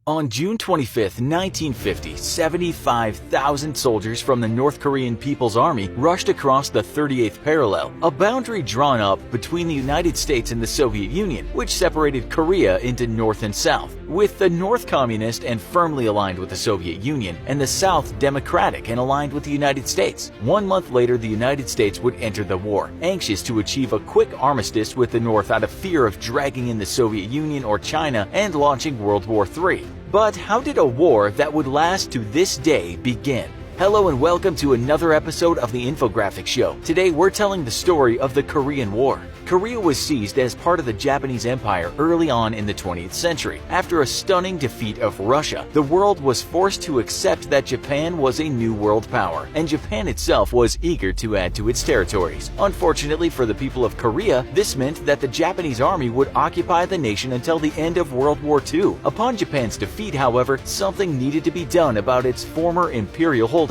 On June 25, 1950, 75,000 soldiers from the North Korean People's Army rushed across the 38th parallel, a boundary drawn up between the United States and the Soviet Union, which separated Korea into North and South, with the North communist and firmly aligned with the Soviet Union, and the South democratic and aligned with the United States. 1 month later, the United States would enter the war, anxious to achieve a quick armistice with the North out of fear of dragging in the Soviet Union or China and launching World War III. But how did a war that would last to this day begin? Hello and welcome to another episode of the Infographics Show. Today we're telling the story of the Korean War. Korea was seized as part of the Japanese Empire early on in the 20th century. After a stunning defeat of Russia, the world was forced to accept that Japan was a new world power, and Japan itself was eager to add to its territories. Unfortunately for the people of Korea, this meant that the Japanese army would occupy the nation until the end of World War II. Upon Japan's defeat, however, something needed to be done about its former imperial holdings.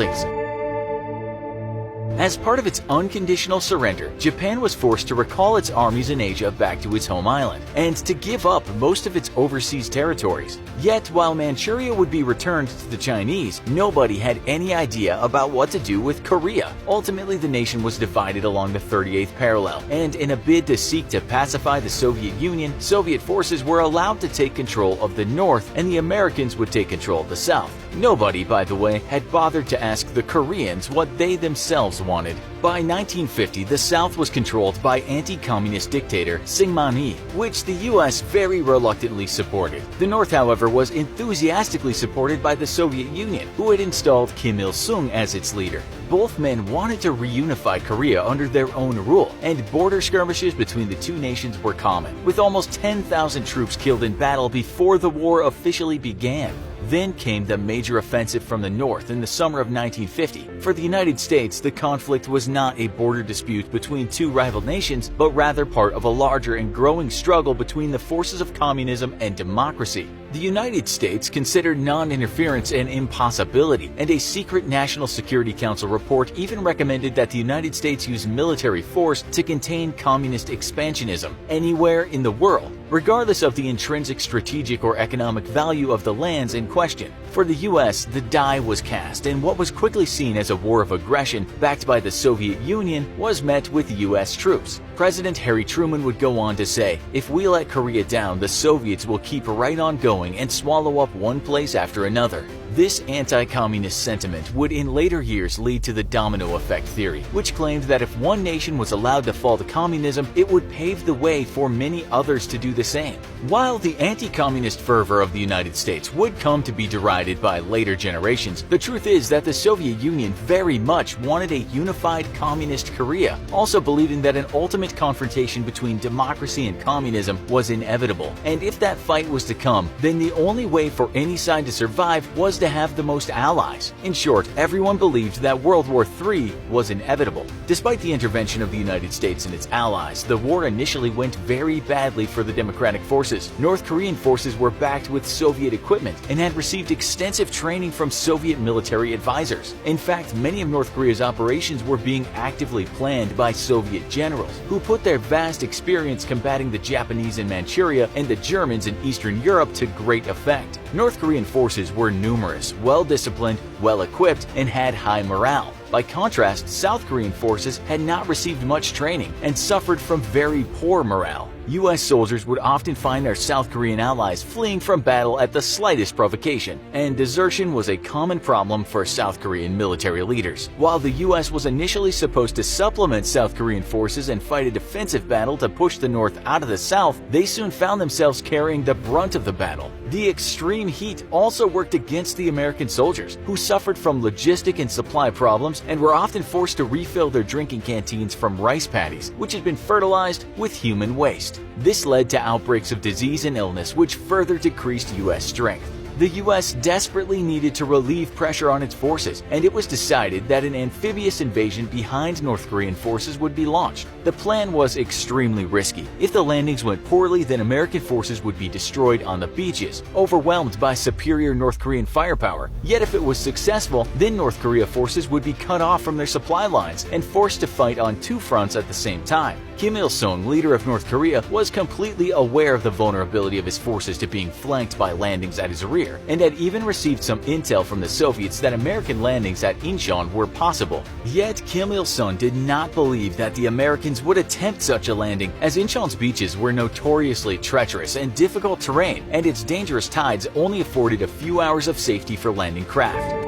As part of its unconditional surrender, Japan was forced to recall its armies in Asia back to its home island, and to give up most of its overseas territories. Yet, while Manchuria would be returned to the Chinese, nobody had any idea about what to do with Korea. Ultimately, the nation was divided along the 38th parallel, and in a bid to seek to pacify the Soviet Union, Soviet forces were allowed to take control of the North, and the Americans would take control of the South. Nobody, by the way, had bothered to ask the Koreans what they themselves wanted. By 1950, the South was controlled by anti-communist dictator Syngman Rhee, which the US very reluctantly supported. The North, however, was enthusiastically supported by the Soviet Union, who had installed Kim Il-sung as its leader. Both men wanted to reunify Korea under their own rule, and border skirmishes between the two nations were common, with almost 10,000 troops killed in battle before the war officially began. Then came the major offensive from the North in the summer of 1950. For the United States, the conflict was not a border dispute between two rival nations, but rather part of a larger and growing struggle between the forces of communism and democracy. The United States considered non-interference an impossibility, and a secret National Security Council report even recommended that the United States use military force to contain communist expansionism anywhere in the world, regardless of the intrinsic strategic or economic value of the lands in question. For the US, the die was cast, and what was quickly seen as a war of aggression backed by the Soviet Union was met with US troops. President Harry Truman would go on to say, "If we let Korea down, the Soviets will keep right on going and swallow up one place after another." This anti-communist sentiment would in later years lead to the domino effect theory, which claimed that if one nation was allowed to fall to communism, it would pave the way for many others to do the same. While the anti-communist fervor of the United States would come to be derided by later generations, the truth is that the Soviet Union very much wanted a unified communist Korea, also believing that an ultimate confrontation between democracy and communism was inevitable. And if that fight was to come, then the only way for any side to survive was to have the most allies. In short, everyone believed that World War III was inevitable. Despite the intervention of the United States and its allies, the war initially went very badly for the democratic forces. North Korean forces were backed with Soviet equipment and had received extensive training from Soviet military advisors. In fact, many of North Korea's operations were being actively planned by Soviet generals, who put their vast experience combating the Japanese in Manchuria and the Germans in Eastern Europe to great effect. North Korean forces were numerous, well-disciplined, well-equipped, and had high morale. By contrast, South Korean forces had not received much training and suffered from very poor morale. US soldiers would often find their South Korean allies fleeing from battle at the slightest provocation, and desertion was a common problem for South Korean military leaders. While the US was initially supposed to supplement South Korean forces and fight a defensive battle to push the North out of the South, they soon found themselves carrying the brunt of the battle. The extreme heat also worked against the American soldiers, who suffered from logistic and supply problems and were often forced to refill their drinking canteens from rice paddies, which had been fertilized with human waste. This led to outbreaks of disease and illness, which further decreased US strength. The US desperately needed to relieve pressure on its forces, and it was decided that an amphibious invasion behind North Korean forces would be launched. The plan was extremely risky. If the landings went poorly, then American forces would be destroyed on the beaches, overwhelmed by superior North Korean firepower. Yet if it was successful, then North Korea forces would be cut off from their supply lines and forced to fight on two fronts at the same time. Kim Il-sung, leader of North Korea, was completely aware of the vulnerability of his forces to being flanked by landings at his rear, and had even received some intel from the Soviets that American landings at Incheon were possible. Yet Kim Il-sung did not believe that the Americans would attempt such a landing, as Incheon's beaches were notoriously treacherous and difficult terrain, and its dangerous tides only afforded a few hours of safety for landing craft.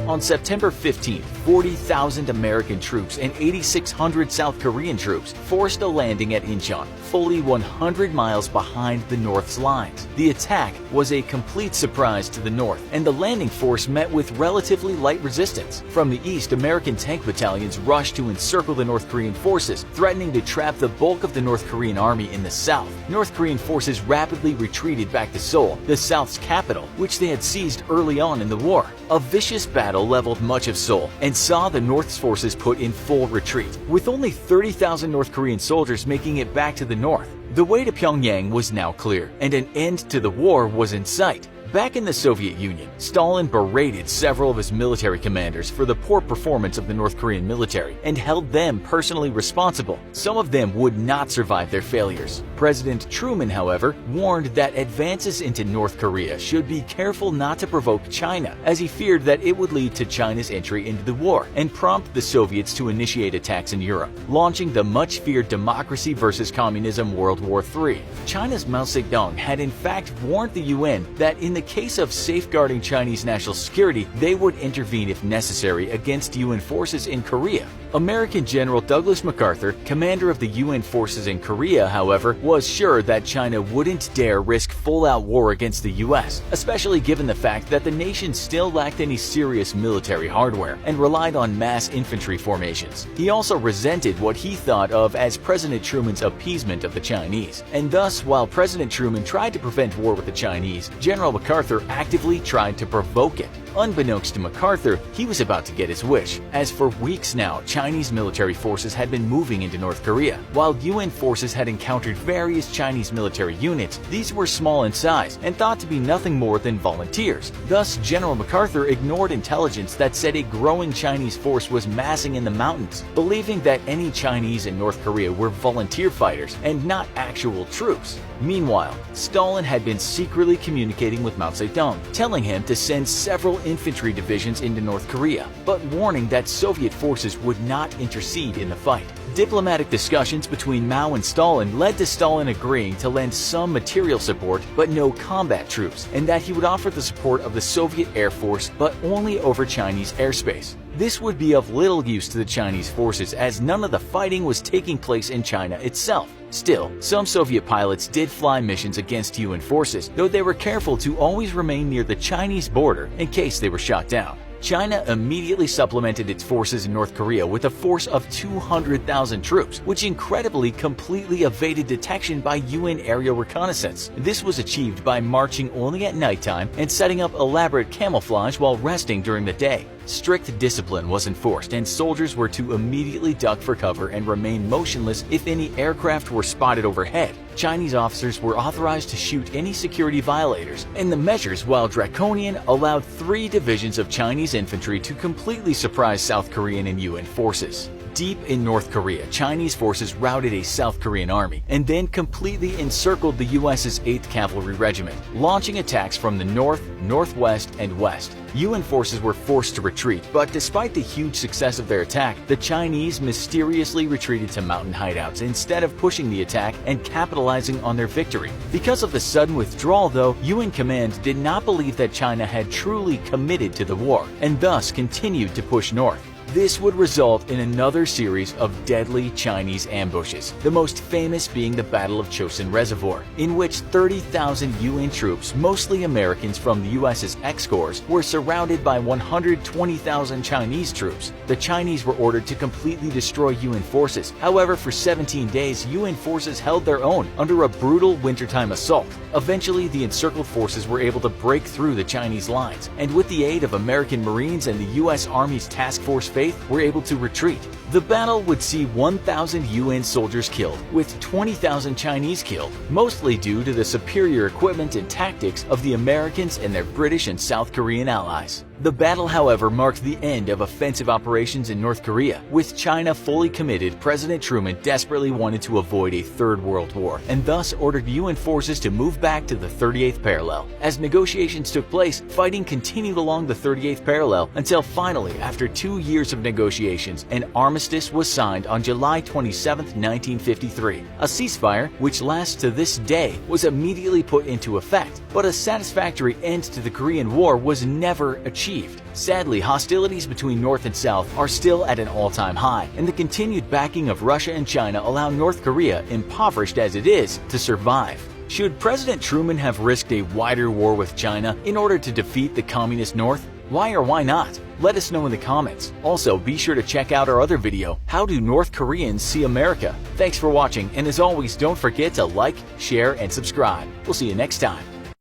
On September 15th, 40,000 American troops and 8,600 South Korean troops forced a landing at Incheon, fully 100 miles behind the North's lines. The attack was a complete surprise to the North, and the landing force met with relatively light resistance. From the east, American tank battalions rushed to encircle the North Korean forces, threatening to trap the bulk of the North Korean army in the south. North Korean forces rapidly retreated back to Seoul, the South's capital, which they had seized early on in the war. A vicious battle leveled much of Seoul and saw the North's forces put in full retreat, with only 30,000 North Korean soldiers making it back to the north. The way to Pyongyang was now clear, and an end to the war was in sight. Back in the Soviet Union, Stalin berated several of his military commanders for the poor performance of the North Korean military and held them personally responsible. Some of them would not survive their failures. President Truman, however, warned that advances into North Korea should be careful not to provoke China, as he feared that it would lead to China's entry into the war and prompt the Soviets to initiate attacks in Europe, launching the much-feared democracy versus communism World War III. China's Mao Zedong had in fact warned the UN that in the case of safeguarding Chinese national security, they would intervene if necessary against UN forces in Korea. American General Douglas MacArthur, commander of the UN forces in Korea, however, was sure that China wouldn't dare risk full-out war against the US, especially given the fact that the nation still lacked any serious military hardware and relied on mass infantry formations. He also resented what he thought of as President Truman's appeasement of the Chinese, and thus, while President Truman tried to prevent war with the Chinese, General MacArthur actively tried to provoke it. Unbeknownst to MacArthur, he was about to get his wish, as for weeks now, Chinese military forces had been moving into North Korea. While UN forces had encountered various Chinese military units, these were small in size and thought to be nothing more than volunteers. Thus, General MacArthur ignored intelligence that said a growing Chinese force was massing in the mountains, believing that any Chinese in North Korea were volunteer fighters and not actual troops. Meanwhile, Stalin had been secretly communicating with Mao Zedong, telling him to send several infantry divisions into North Korea, but warning that Soviet forces would not intercede in the fight. Diplomatic discussions between Mao and Stalin led to Stalin agreeing to lend some material support but no combat troops, and that he would offer the support of the Soviet Air Force but only over Chinese airspace. This would be of little use to the Chinese forces, as none of the fighting was taking place in China itself. Still, some Soviet pilots did fly missions against UN forces, though they were careful to always remain near the Chinese border in case they were shot down. China immediately supplemented its forces in North Korea with a force of 200,000 troops, which incredibly completely evaded detection by UN aerial reconnaissance. This was achieved by marching only at nighttime and setting up elaborate camouflage while resting during the day. Strict discipline was enforced, and soldiers were to immediately duck for cover and remain motionless if any aircraft were spotted overhead. Chinese officers were authorized to shoot any security violators, and the measures, while draconian, allowed 3 divisions of Chinese infantry to completely surprise South Korean and UN forces. Deep in North Korea, Chinese forces routed a South Korean army and then completely encircled the US's 8th Cavalry Regiment, launching attacks from the north, northwest, and west. UN forces were forced to retreat, but despite the huge success of their attack, the Chinese mysteriously retreated to mountain hideouts instead of pushing the attack and capitalizing on their victory. Because of the sudden withdrawal, though, UN command did not believe that China had truly committed to the war, and thus continued to push north. This would result in another series of deadly Chinese ambushes, the most famous being the Battle of Chosin Reservoir, in which 30,000 UN troops, mostly Americans from the US's X-Corps, were surrounded by 120,000 Chinese troops. The Chinese were ordered to completely destroy UN forces. However, for 17 days, UN forces held their own under a brutal wintertime assault. Eventually, the encircled forces were able to break through the Chinese lines, and with the aid of American Marines and the US Army's Task Force Phaeton, faith were able to retreat. The battle would see 1,000 UN soldiers killed, with 20,000 Chinese killed, mostly due to the superior equipment and tactics of the Americans and their British and South Korean allies. The battle, however, marked the end of offensive operations in North Korea. With China fully committed, President Truman desperately wanted to avoid a third world war, and thus ordered UN forces to move back to the 38th parallel. As negotiations took place, fighting continued along the 38th parallel until finally, after 2 years of negotiations, an armistice was signed on July 27, 1953. A ceasefire, which lasts to this day, was immediately put into effect, but a satisfactory end to the Korean War was never achieved. Sadly, hostilities between North and South are still at an all-time high, and the continued backing of Russia and China allow North Korea, impoverished as it is, to survive. Should President Truman have risked a wider war with China in order to defeat the Communist North? Why or why not? Let us know in the comments. Also, be sure to check out our other video, How Do North Koreans See America? Thanks for watching, and as always, don't forget to like, share, and subscribe. We'll see you next time.